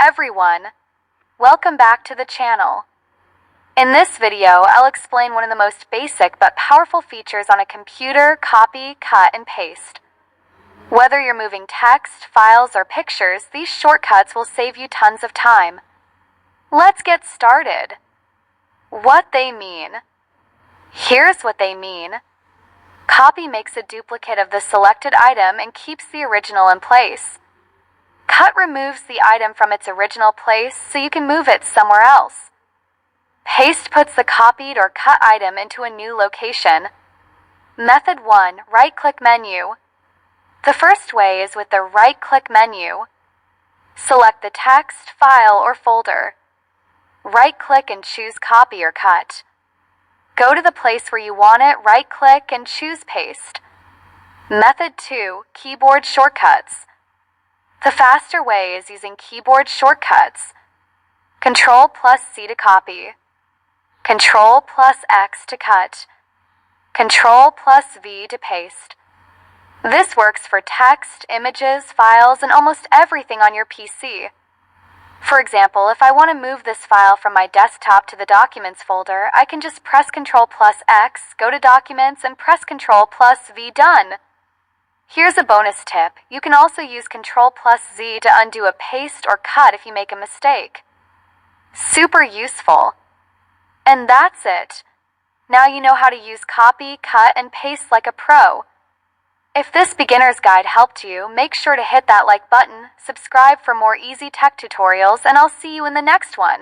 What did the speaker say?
everyone! Welcome back to the channel. In this video, I'll explain one of the most basic but powerful features on a computer: copy, cut, and paste. Whether you're moving text, files, or pictures, these shortcuts will save you tons of time. Let's get started. What they mean. Here's what they mean. Copy makes a duplicate of the selected item and keeps the original in place. Cut removes the item from its original place so you can move it somewhere else. Paste puts the copied or cut item into a new location. Method 1. Right-click menu. The first way is with the right-click menu. Select the text, file, or folder. Right-click and choose Copy or Cut. Go to the place where you want it, right-click, and choose Paste. Method 2. Keyboard shortcuts. The faster way is using keyboard shortcuts. Ctrl+C to copy. Ctrl+X to cut. Ctrl+V to paste. This works for text, images, files, and almost everything on your PC. For example, if I want to move this file from my desktop to the Documents folder, I can just press Ctrl+X, go to Documents, and press Ctrl+V. Done! Here's a bonus tip. You can also use Ctrl+Z to undo a paste or cut if you make a mistake. Super useful. And that's it. Now you know how to use copy, cut, and paste like a pro. If this beginner's guide helped you, make sure to hit that like button, subscribe for more easy tech tutorials, and I'll see you in the next one.